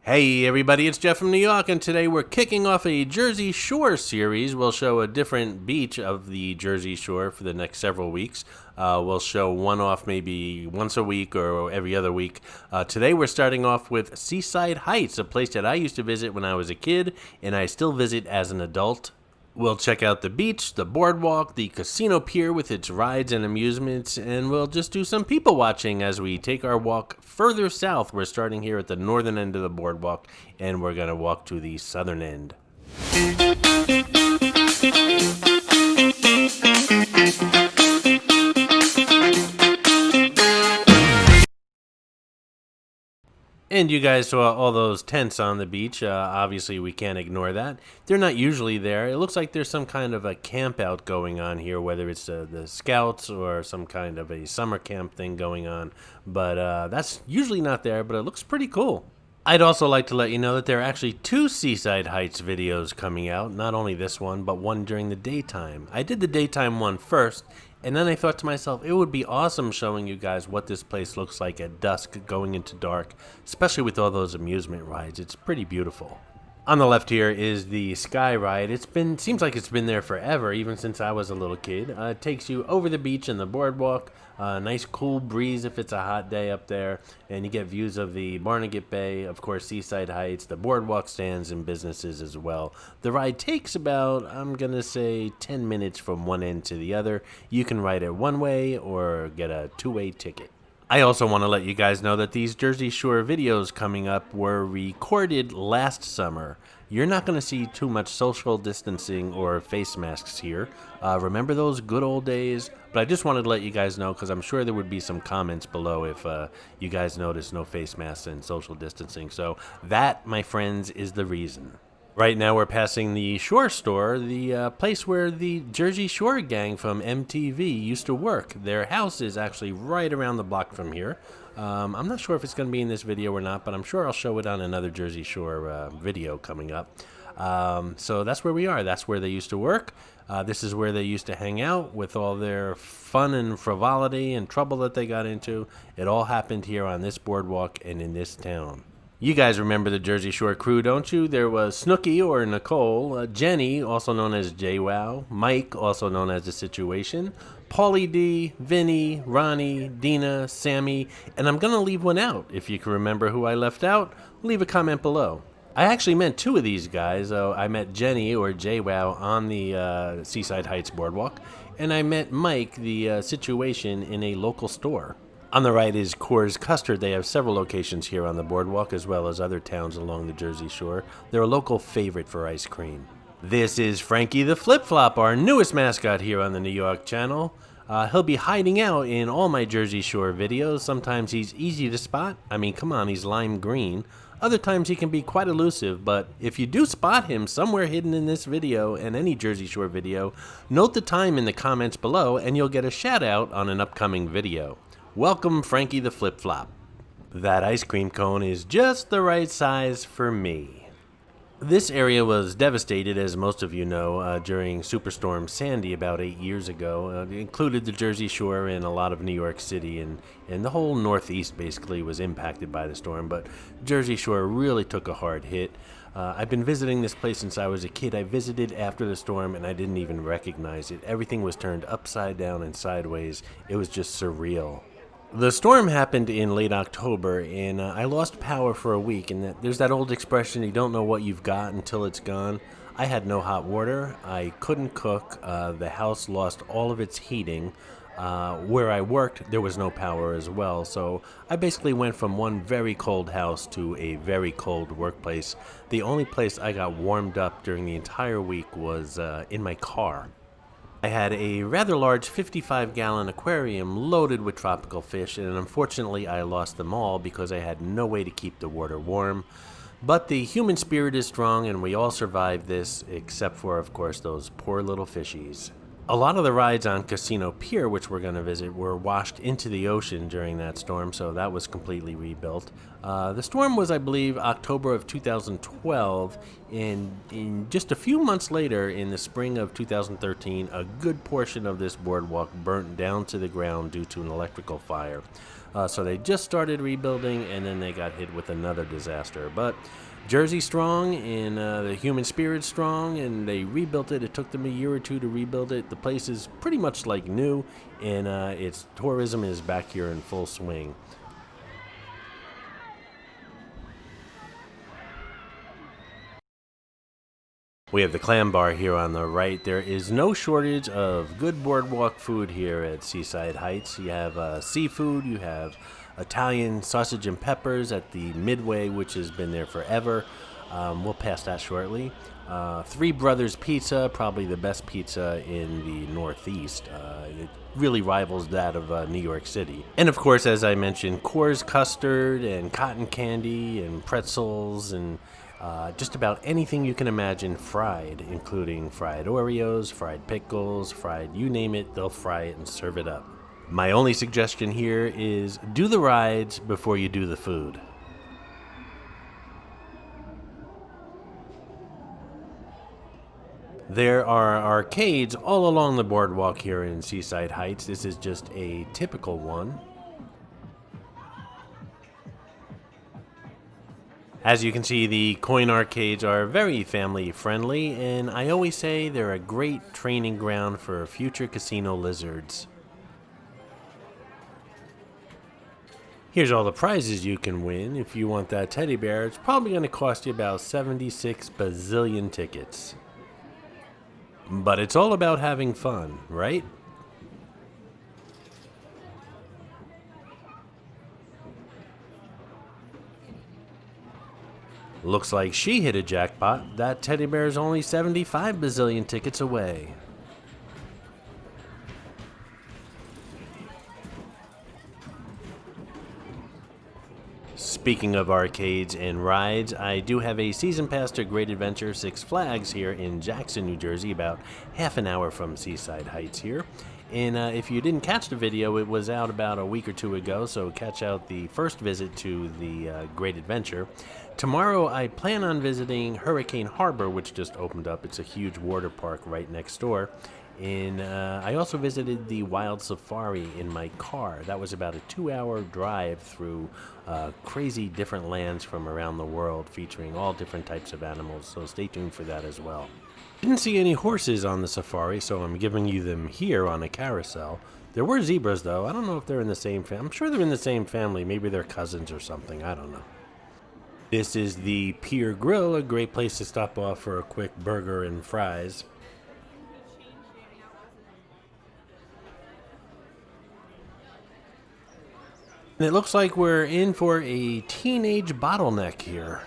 Hey everybody, it's Jeff from New York, and today we're kicking off a Jersey Shore series. We'll show a different beach of the Jersey Shore for the next several weeks. We'll show one off maybe once a week or every other week. Today we're starting off with Seaside Heights, a place that I used to visit when I was a kid, and I still visit as an adult. We'll check out the beach, the boardwalk, the casino pier with its rides and amusements, and we'll just do some people watching as we take our walk further south. We're starting here at the northern end of the boardwalk, and we're going to walk to the southern end. And you guys saw all those tents on the beach. Obviously, we can't ignore that. They're not usually there. It looks like there's some kind of a camp out going on here, whether it's the Scouts or some kind of a summer camp thing going on. But that's usually not there, but it looks pretty cool. I'd also like to let you know that there are actually two Seaside Heights videos coming out. Not only this one, but one during the daytime. I did the daytime one first, and then I thought to myself, it would be awesome showing you guys what this place looks like at dusk going into dark, especially with all those amusement rides. It's pretty beautiful. On the left here is the Sky Ride. Seems like it's been there forever, even since I was a little kid. It takes you over the beach and the boardwalk. Nice cool breeze if it's a hot day up there, and you get views of the Barnegat Bay, of course, Seaside Heights, the boardwalk stands and businesses as well. The ride takes about, I'm going to say, 10 minutes from one end to the other. You can ride it one way or get a two-way ticket. I also want to let you guys know that these Jersey Shore videos coming up were recorded last summer. You're not going to see too much social distancing or face masks here. Remember those good old days? But I just wanted to let you guys know because I'm sure there would be some comments below if you guys notice no face masks and social distancing. So that, my friends, is the reason. Right now we're passing the Shore Store, the place where the Jersey Shore gang from MTV used to work. Their house is actually right around the block from here. I'm not sure if it's going to be in this video or not, but I'm sure I'll show it on another Jersey Shore video coming up. So that's where we are. That's where they used to work. This is where they used to hang out with all their fun and frivolity and trouble that they got into. It all happened here on this boardwalk and in this town. You guys remember the Jersey Shore crew, don't you? There was Snooki or Nicole, Jenny, also known as JWoww, Mike, also known as The Situation, Paulie D, Vinny, Ronnie, Dina, Sammy, and I'm going to leave one out. If you can remember who I left out, leave a comment below. I actually met two of these guys. I met Jenny or JWoww on the Seaside Heights Boardwalk, and I met Mike, The Situation, in a local store. On the right is Coors Custard. They have several locations here on the boardwalk as well as other towns along the Jersey Shore. They're a local favorite for ice cream. This is Frankie the Flip-Flop, our newest mascot here on the New York channel. He'll be hiding out in all my Jersey Shore videos. Sometimes he's easy to spot. I mean, come on, he's lime green. Other times he can be quite elusive, but if you do spot him somewhere hidden in this video and any Jersey Shore video, note the time in the comments below and you'll get a shout out on an upcoming video. Welcome, Frankie the Flip-Flop. That ice cream cone is just the right size for me. This area was devastated, as most of you know, during Superstorm Sandy about 8 years ago. It included the Jersey Shore and a lot of New York City, and the whole Northeast basically was impacted by the storm, but Jersey Shore really took a hard hit. I've been visiting this place since I was a kid. I visited after the storm and I didn't even recognize it. Everything was turned upside down and sideways. It was just surreal. The storm happened in late October, and I lost power for a week, and there's that old expression, you don't know what you've got until it's gone. I had no hot water. I couldn't cook. The house lost all of its heating. Where I worked, there was no power as well, so I basically went from one very cold house to a very cold workplace. The only place I got warmed up during the entire week was in my car. I had a rather large 55-gallon aquarium loaded with tropical fish, and unfortunately I lost them all because I had no way to keep the water warm. But the human spirit is strong, and we all survived this, except for, of course, those poor little fishies. A lot of the rides on Casino Pier, which we're going to visit, were washed into the ocean during that storm, so that was completely rebuilt. The storm was, I believe, October of 2012, and in just a few months later, in the spring of 2013, a good portion of this boardwalk burnt down to the ground due to an electrical fire. So they just started rebuilding, and then they got hit with another disaster. But Jersey strong, and the human spirit strong, and they rebuilt it. It took them a year or two to rebuild it. The place is pretty much like new, and its tourism is back here in full swing. We have the clam bar here on the right. There is no shortage of good boardwalk food here at Seaside Heights. You have seafood, you have Italian sausage and peppers at the Midway, which has been there forever. We'll pass that shortly. Three Brothers Pizza, probably the best pizza in the Northeast. It really rivals that of New York City. And of course, as I mentioned, Coors custard and cotton candy and pretzels and just about anything you can imagine fried, including fried Oreos, fried pickles, fried you name it, they'll fry it and serve it up. My only suggestion here is do the rides before you do the food. There are arcades all along the boardwalk here in Seaside Heights. This is just a typical one. As you can see, the coin arcades are very family friendly, and I always say they're a great training ground for future casino lizards. Here's all the prizes you can win. If you want that teddy bear, it's probably going to cost you about 76 bazillion tickets. But it's all about having fun, right? Looks like she hit a jackpot. That teddy bear is only 75 bazillion tickets away. Speaking of arcades and rides, I do have a season pass to Great Adventure Six Flags here in Jackson, New Jersey, about half an hour from Seaside Heights here. And if you didn't catch the video, it was out about a week or two ago, so catch out the first visit to the Great Adventure. Tomorrow, I plan on visiting Hurricane Harbor, which just opened up. It's a huge water park right next door. And I also visited the Wild Safari in my car. That was about a 2-hour drive through crazy different lands from around the world, featuring all different types of animals, so stay tuned for that as well. Didn't see any horses on the safari, so I'm giving you them here on a carousel. There were zebras, though. I don't know if they're in the same family. I'm sure they're in the same family. Maybe they're cousins or something. I don't know. This is the Pier Grill, a great place to stop off for a quick burger and fries. And it looks like we're in for a teenage bottleneck here.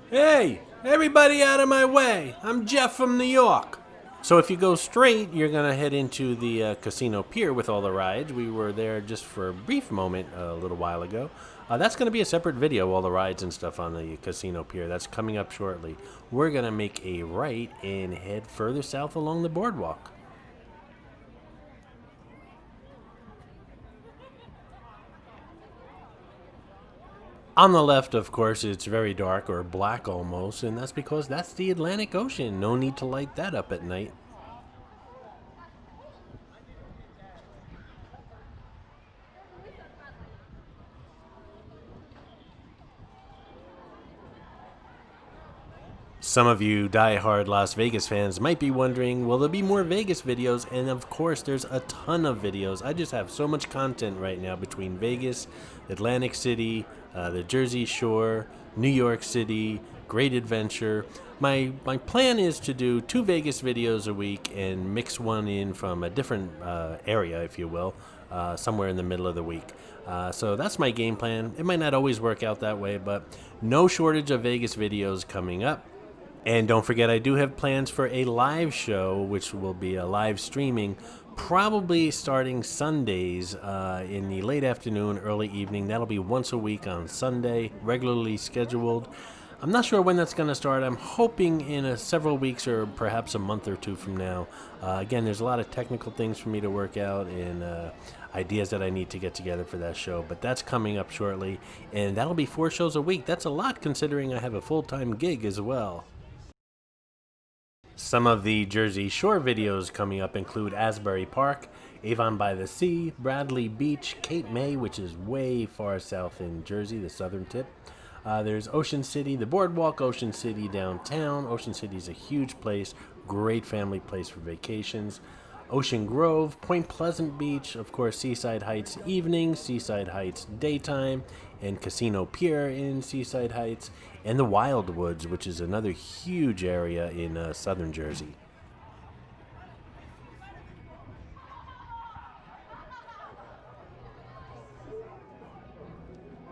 Hey, everybody out of my way. I'm Jeff from New York. So if you go straight, you're going to head into the casino pier with all the rides. We were there just for a brief moment a little while ago. That's going to be a separate video, all the rides and stuff on the casino pier. That's coming up shortly. We're going to make a right and head further south along the boardwalk. On the left, of course, it's very dark or black almost, and that's because that's the Atlantic Ocean. No need to light that up at night. Some of you die-hard Las Vegas fans might be wondering, will there be more Vegas videos? And of course, there's a ton of videos. I just have so much content right now between Vegas, Atlantic City, the Jersey Shore, New York City, Great Adventure. My plan is to do 2 Vegas videos a week and mix one in from a different area, if you will, somewhere in the middle of the week. So that's my game plan. It might not always work out that way, but no shortage of Vegas videos coming up. And don't forget, I do have plans for a live show, which will be a live streaming, probably starting Sundays in the late afternoon, early evening. That'll be once a week on Sunday, regularly scheduled. I'm not sure when that's going to start. I'm hoping in several weeks or perhaps a month or 2 from now. Again, there's a lot of technical things for me to work out and ideas that I need to get together for that show. But that's coming up shortly, and that'll be 4 shows a week. That's a lot considering I have a full-time gig as well. Some of the Jersey Shore videos coming up include Asbury Park, Avon by the Sea, Bradley Beach, Cape May, which is way far south in Jersey, the southern tip. There's Ocean City, the Boardwalk, Ocean City downtown. Ocean City is a huge place, great family place for vacations. Ocean Grove, Point Pleasant Beach, of course, Seaside Heights evening, Seaside Heights daytime, and Casino Pier in Seaside Heights, and the Wildwoods, which is another huge area in southern Jersey.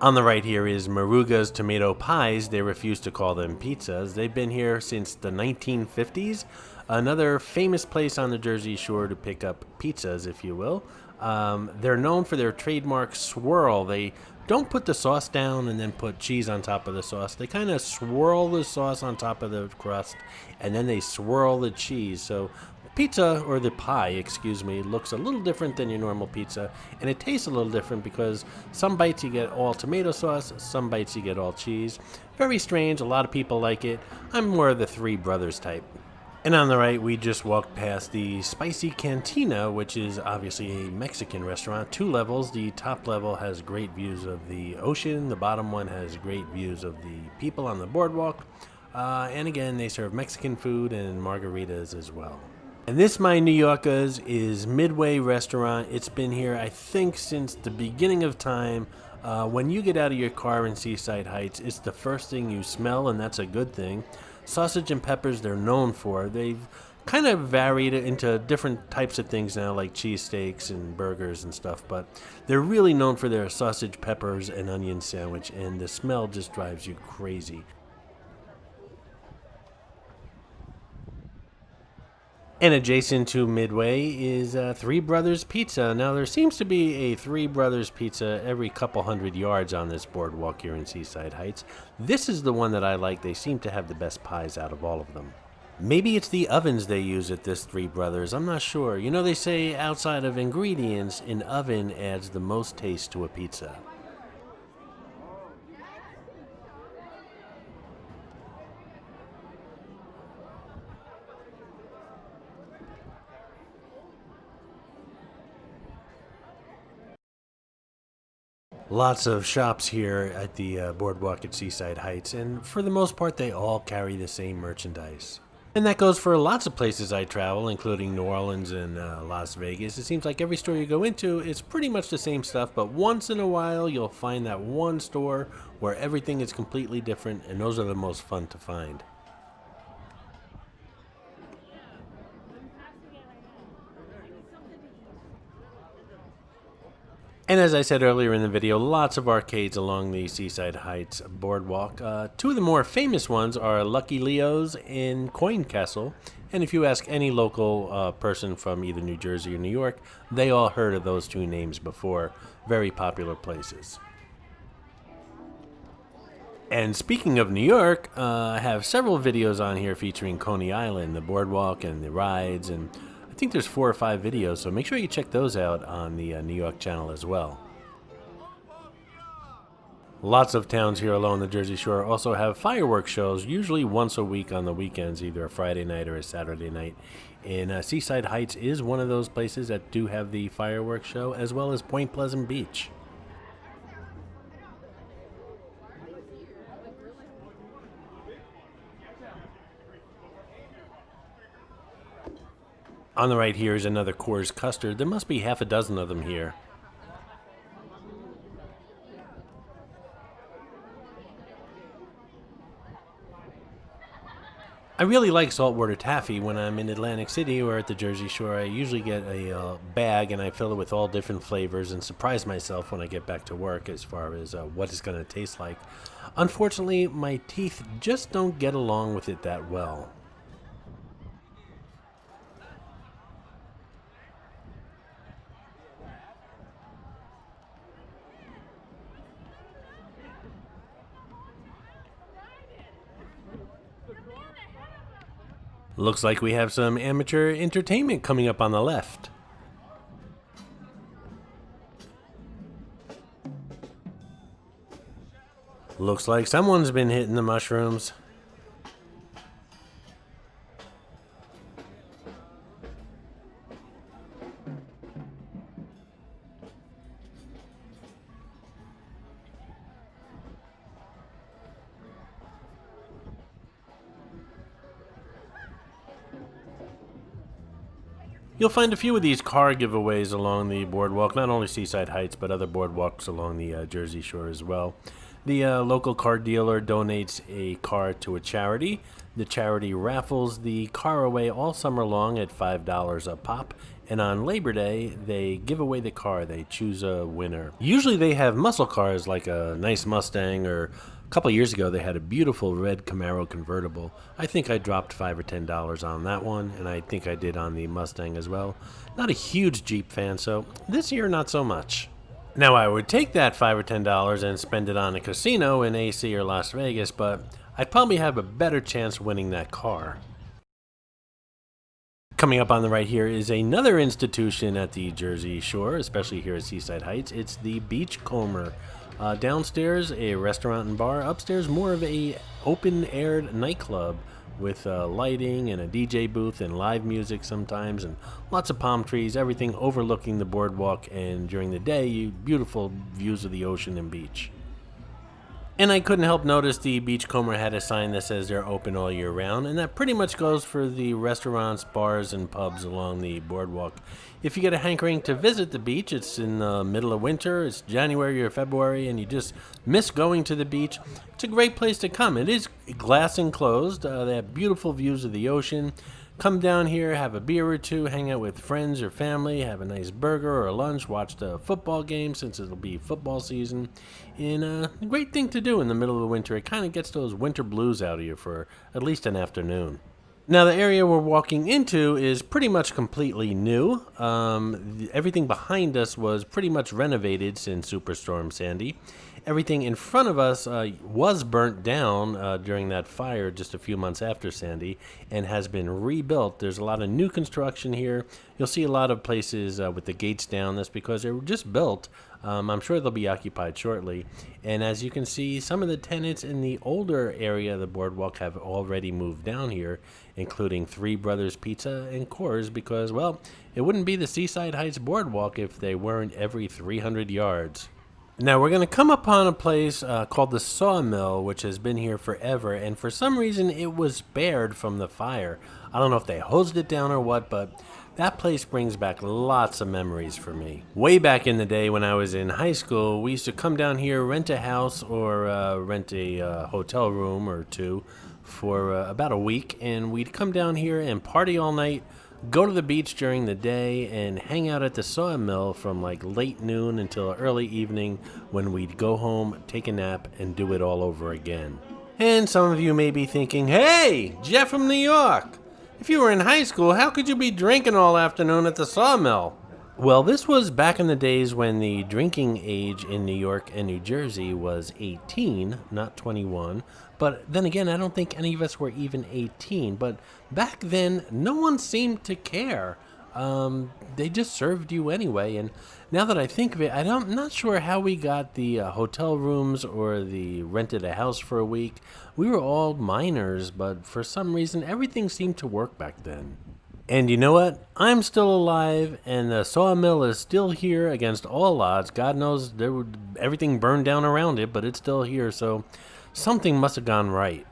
On the right here is Maruga's Tomato Pies. They refuse to call them pizzas. They've been here since the 1950s. Another famous place on the Jersey Shore to pick up pizzas, if you will. They're known for their trademark swirl. They don't put the sauce down and then put cheese on top of the sauce. They kind of swirl the sauce on top of the crust, and then they swirl the cheese. So pizza, or the pie, excuse me, looks a little different than your normal pizza, and it tastes a little different because some bites you get all tomato sauce, some bites you get all cheese. Very strange. A lot of people like it. I'm more of the Three Brothers type. And on the right, we just walked past the Spicy Cantina, which is obviously a Mexican restaurant. 2 levels. The top level has great views of the ocean. The bottom one has great views of the people on the boardwalk. And again, they serve Mexican food and margaritas as well. And this, my New Yorkers, is Midway Restaurant. It's been here, I think, since the beginning of time. When you get out of your car in Seaside Heights, it's the first thing you smell, and that's a good thing. Sausage and peppers they're known for. They've kind of varied it into different types of things now, like cheesesteaks and burgers and stuff, but they're really known for their sausage, peppers, and onion sandwich, and the smell just drives you crazy. And adjacent to Midway is Three Brothers Pizza. Now, there seems to be a Three Brothers Pizza every couple hundred yards on this boardwalk here in Seaside Heights. This is the one that I like. They seem to have the best pies out of all of them. Maybe it's the ovens they use at this Three Brothers. I'm not sure. You know, they say outside of ingredients, an oven adds the most taste to a pizza. Lots of shops here at the boardwalk at Seaside Heights, and for the most part, they all carry the same merchandise. And that goes for lots of places I travel, including New Orleans and Las Vegas. It seems like every store you go into, it's pretty much the same stuff, but once in a while, you'll find that one store where everything is completely different, and those are the most fun to find. And as I said earlier in the video, lots of arcades along the Seaside Heights boardwalk. 2 of the more famous ones are Lucky Leo's and Coin Castle. And if you ask any local person from either New Jersey or New York, they all heard of those 2 names before. Very popular places. And speaking of New York, I have several videos on here featuring Coney Island, the boardwalk, and the rides, and I think there's 4 or 5 videos, so make sure you check those out on the New York channel as well. Lots of towns here along the Jersey Shore also have firework shows, usually once a week on the weekends, either a Friday night or a Saturday night. And Seaside Heights is one of those places that do have the fireworks show, as well as Point Pleasant Beach. On the right here is another Coors custard. There must be half a dozen of them here. I really like saltwater taffy when I'm in Atlantic City or at the Jersey Shore. I usually get a bag and I fill it with all different flavors and surprise myself when I get back to work as far as what it's going to taste like. Unfortunately, my teeth just don't get along with it that well. Looks like we have some amateur entertainment coming up on the left. Looks like someone's been hitting the mushrooms. You'll find a few of these car giveaways along the boardwalk, not only Seaside Heights, but other boardwalks along the Jersey Shore as well. The local car dealer donates a car to a charity. The charity raffles the car away all summer long at $5 a pop. And on Labor Day, they give away the car. They choose a winner. Usually they have muscle cars like a nice Mustang, or a couple years ago they had a beautiful red Camaro convertible. I think I dropped $5 or $10 on that one, and I think I did on the Mustang as well. Not a huge Jeep fan, so this year not so much. Now I would take that $5 or $10 and spend it on a casino in AC or Las Vegas, but I'd probably have a better chance winning that car. Coming up on the right here is another institution at the Jersey Shore, especially here at Seaside Heights. It's the Beachcomber. Downstairs, a restaurant and bar. Upstairs, more of a open-aired nightclub with lighting and a DJ booth and live music sometimes, and lots of palm trees, everything overlooking the boardwalk, and during the day, beautiful views of the ocean and beach. And I couldn't help notice the Beachcomber had a sign that says they're open all year round, and that pretty much goes for the restaurants, bars, and pubs along the boardwalk. If you get a hankering to visit the beach, it's in the middle of winter, it's January or February, and you just miss going to the beach, it's a great place to come. It is glass enclosed, they have beautiful views of the ocean. Come down here, have a beer or two, hang out with friends or family, have a nice burger or lunch, watch the football game since it'll be football season. And a great thing to do in the middle of the winter. It kind of gets those winter blues out of you for at least an afternoon. Now, the area we're walking into is pretty much completely new. Everything behind us was pretty much renovated since Superstorm Sandy. Everything in front of us was burnt down during that fire just a few months after Sandy and has been rebuilt. There's a lot of new construction here. You'll see a lot of places with the gates down. That's because they were just built. I'm sure they'll be occupied shortly. And as you can see, some of the tenants in the older area of the boardwalk have already moved down here, including Three Brothers Pizza and Coors, because, well, it wouldn't be the Seaside Heights boardwalk if they weren't every 300 yards. Now, we're going to come upon a place called the Sawmill, which has been here forever, and for some reason it was spared from the fire. I don't know if they hosed it down or what, but that place brings back lots of memories for me. Way back in the day when I was in high school, we used to come down here, rent a house or rent a hotel room or two for about a week, and we'd come down here and party all night, go to the beach during the day, and hang out at the Sawmill from like late noon until early evening, when we'd go home, take a nap, and do it all over again. And some of you may be thinking, hey, Jeff from New York, if you were in high school, how could you be drinking all afternoon at the Sawmill? Well, this was back in the days when the drinking age in New York and New Jersey was 18, not 21. But then again, I don't think any of us were even 18. But back then, no one seemed to care. They just served you anyway. And now that I think of it, I'm not sure how we got the hotel rooms or the rented a house for a week. We were all minors, but for some reason, everything seemed to work back then. And you know what? I'm still alive, and the Sawmill is still here against all odds. God knows everything burned down around it, but it's still here, so something must have gone right.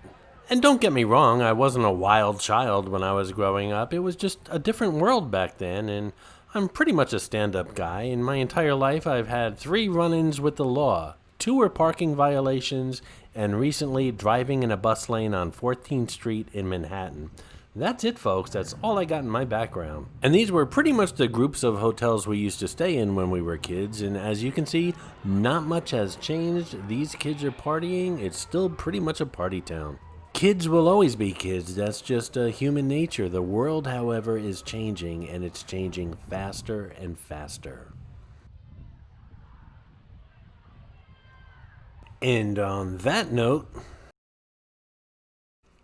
And don't get me wrong, I wasn't a wild child when I was growing up. It was just a different world back then, and I'm pretty much a stand-up guy. In my entire life, I've had 3 run-ins with the law. 2 were parking violations, and recently driving in a bus lane on 14th Street in Manhattan. That's it, folks. That's all I got in my background. And these were pretty much the groups of hotels we used to stay in when we were kids. And as you can see, not much has changed. These kids are partying. It's still pretty much a party town. Kids will always be kids. That's just human nature. The world, however, is changing, and it's changing faster and faster. And on that note,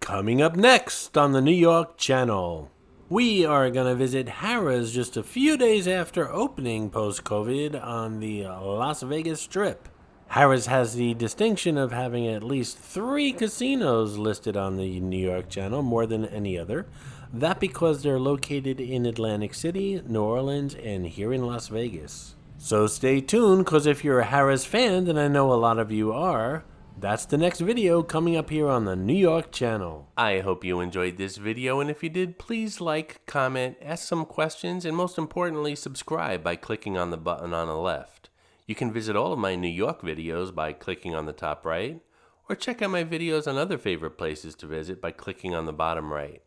coming up next on the New York Channel, we are going to visit Harrah's just a few days after opening post-COVID on the Las Vegas Strip. Harrah's has the distinction of having at least 3 casinos listed on the New York Channel, more than any other. That because they're located in Atlantic City, New Orleans, and here in Las Vegas. So stay tuned, because if you're a Harrah's fan, and I know a lot of you are, That's the next video coming up here on the New York channel. I hope you enjoyed this video, and if you did, please like, comment, ask some questions, and most importantly, subscribe by clicking on the button on the left. You can visit all of my New York videos by clicking on the top right, or check out my videos on other favorite places to visit by clicking on the bottom right.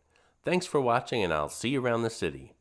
Thanks for watching, and I'll see you around the city.